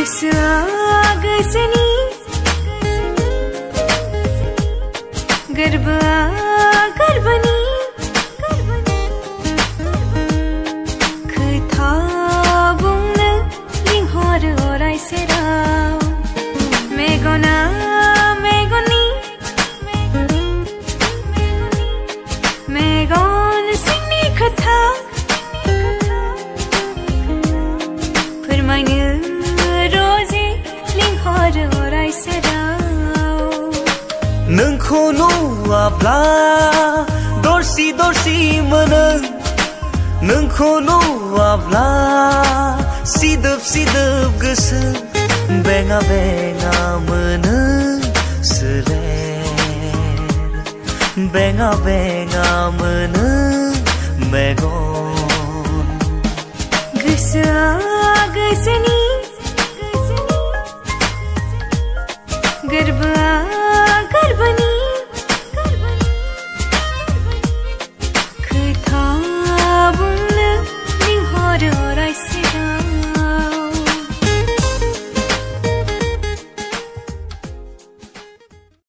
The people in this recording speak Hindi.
गोसोआ गोसोनि गोरबोआ गोरबोनि खोथा बुंनो लिंहरो अराय सेराव मेगना मेगननि मेगन सिंनि खोथा फोरमायनो रोजे लिंहरो अराय सेराव नोंखौ नुवाब्ला दरसि दरसि मोनो नोंखौ नुवाब्ला सिदोब सिदोब गोसो बेङा बेङा मोनो सोलेर बेङा बेङा मोनो मेगन गोसोआ गोसोनि